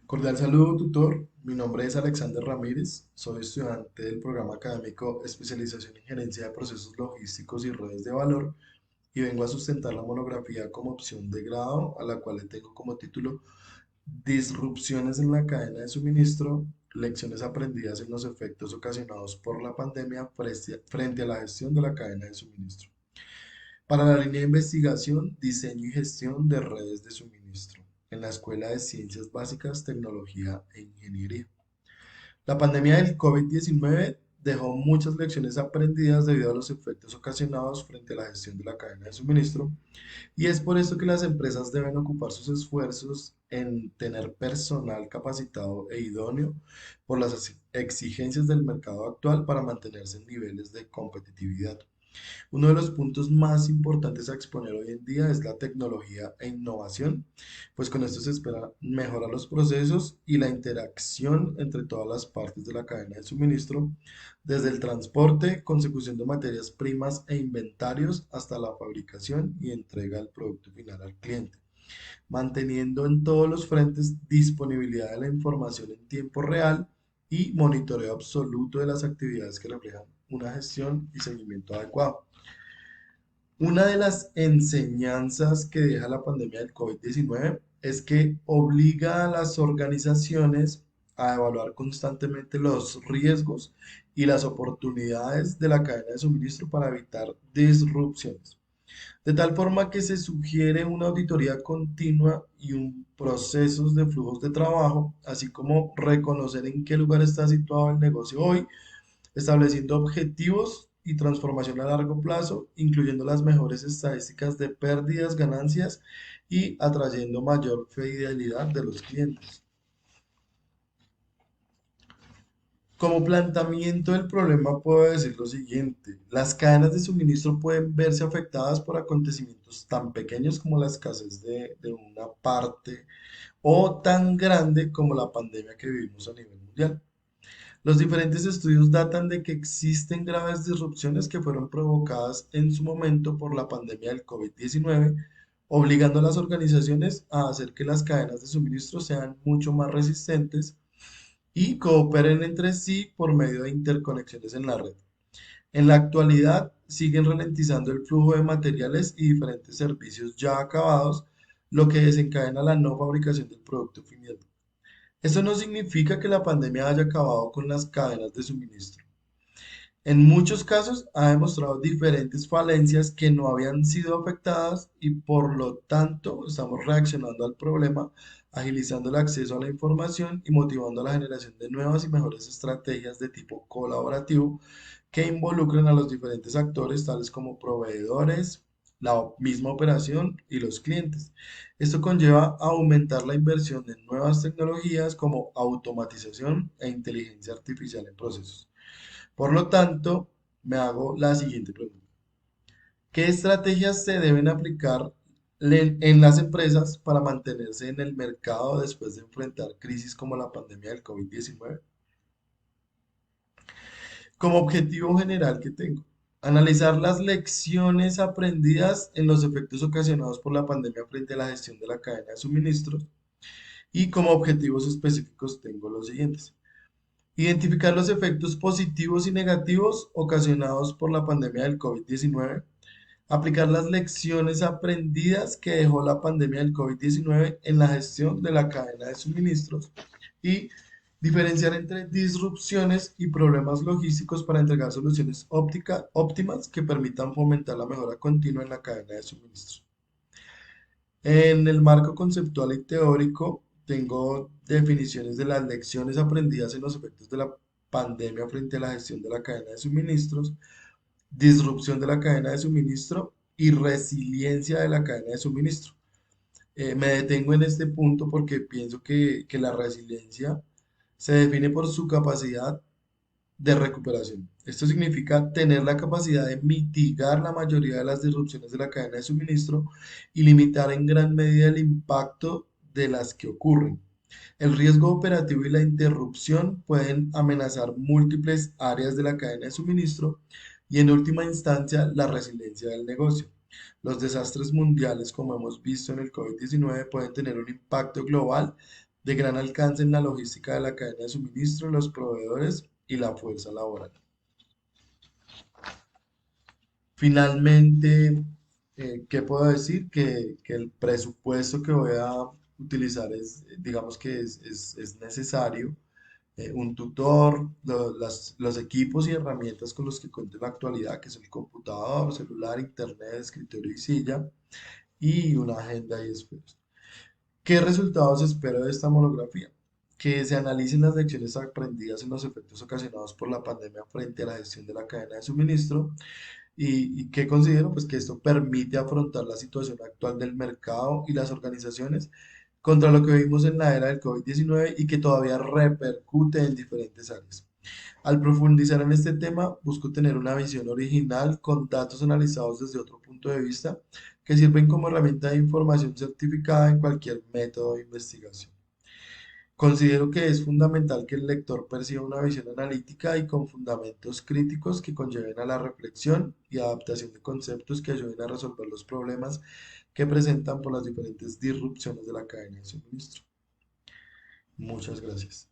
Cordial saludo, tutor. Mi nombre es Alexander Ramírez. Soy estudiante del programa académico Especialización en Gerencia de Procesos Logísticos y Redes de Valor y vengo a sustentar la monografía como opción de grado, a la cual le tengo como título Disrupciones en la cadena de suministro, lecciones aprendidas en los efectos ocasionados por la pandemia frente a la gestión de la cadena de suministro. Para la línea de investigación, diseño y gestión de redes de suministro en la Escuela de Ciencias Básicas, Tecnología e Ingeniería. La pandemia del COVID-19 dejó muchas lecciones aprendidas debido a los efectos ocasionados frente a la gestión de la cadena de suministro y es por esto que las empresas deben ocupar sus esfuerzos en tener personal capacitado e idóneo por las exigencias del mercado actual para mantenerse en niveles de competitividad. Uno de los puntos más importantes a exponer hoy en día es la tecnología e innovación, pues con esto se espera mejorar los procesos y la interacción entre todas las partes de la cadena de suministro, desde el transporte, consecución de materias primas e inventarios hasta la fabricación y entrega del producto final al cliente, manteniendo en todos los frentes disponibilidad de la información en tiempo real y monitoreo absoluto de las actividades que reflejan una gestión y seguimiento adecuado. Una de las enseñanzas que deja la pandemia del COVID-19 es que obliga a las organizaciones a evaluar constantemente los riesgos y las oportunidades de la cadena de suministro para evitar disrupciones. De tal forma que se sugiere una auditoría continua y un procesos de flujos de trabajo, así como reconocer en qué lugar está situado el negocio hoy, estableciendo objetivos y transformación a largo plazo, incluyendo las mejores estadísticas de pérdidas, ganancias y atrayendo mayor fidelidad de los clientes. Como planteamiento del problema puedo decir lo siguiente, las cadenas de suministro pueden verse afectadas por acontecimientos tan pequeños como la escasez de una parte o tan grande como la pandemia que vivimos a nivel mundial. Los diferentes estudios datan de que existen graves disrupciones que fueron provocadas en su momento por la pandemia del COVID-19, obligando a las organizaciones a hacer que las cadenas de suministro sean mucho más resistentes y cooperen entre sí por medio de interconexiones en la red. En la actualidad, siguen ralentizando el flujo de materiales y diferentes servicios ya acabados, lo que desencadena la no fabricación del producto final. Esto no significa que la pandemia haya acabado con las cadenas de suministro. En muchos casos ha demostrado diferentes falencias que no habían sido afectadas y por lo tanto estamos reaccionando al problema, agilizando el acceso a la información y motivando la generación de nuevas y mejores estrategias de tipo colaborativo que involucren a los diferentes actores, tales como proveedores, la misma operación y los clientes. Esto conlleva a aumentar la inversión en nuevas tecnologías como automatización e inteligencia artificial en procesos. Por lo tanto, me hago la siguiente pregunta. ¿Qué estrategias se deben aplicar en las empresas para mantenerse en el mercado después de enfrentar crisis como la pandemia del COVID-19? Como objetivo general que tengo, analizar las lecciones aprendidas en los efectos ocasionados por la pandemia frente a la gestión de la cadena de suministros y como objetivos específicos tengo los siguientes. Identificar los efectos positivos y negativos ocasionados por la pandemia del COVID-19. Aplicar las lecciones aprendidas que dejó la pandemia del COVID-19 en la gestión de la cadena de suministros. Y diferenciar entre disrupciones y problemas logísticos para entregar soluciones óptimas que permitan fomentar la mejora continua en la cadena de suministro. En el marco conceptual y teórico, tengo definiciones de las lecciones aprendidas en los efectos de la pandemia frente a la gestión de la cadena de suministros, disrupción de la cadena de suministro y resiliencia de la cadena de suministro. Me detengo en este punto porque pienso que la resiliencia se define por su capacidad de recuperación. Esto significa tener la capacidad de mitigar la mayoría de las disrupciones de la cadena de suministro y limitar en gran medida el impacto de las que ocurren. El riesgo operativo y la interrupción pueden amenazar múltiples áreas de la cadena de suministro y en última instancia la resiliencia del negocio. Los desastres mundiales, como hemos visto en el COVID-19, pueden tener un impacto global, de gran alcance en la logística de la cadena de suministro, los proveedores y la fuerza laboral. Finalmente, ¿qué puedo decir? Que el presupuesto que voy a utilizar es, digamos que es necesario. Un tutor, los equipos y herramientas con los que cuento en la actualidad, que son el computador, celular, internet, escritorio y silla, y una agenda y después. ¿Qué resultados espero de esta monografía? Que se analicen las lecciones aprendidas en los efectos ocasionados por la pandemia frente a la gestión de la cadena de suministro y que considero pues que esto permite afrontar la situación actual del mercado y las organizaciones contra lo que vimos en la era del COVID-19 y que todavía repercute en diferentes áreas. Al profundizar en este tema, busco tener una visión original con datos analizados desde otro punto de vista que sirven como herramienta de información certificada en cualquier método de investigación. Considero que es fundamental que el lector perciba una visión analítica y con fundamentos críticos que conlleven a la reflexión y adaptación de conceptos que ayuden a resolver los problemas que presentan por las diferentes disrupciones de la cadena de suministro. Muchas gracias.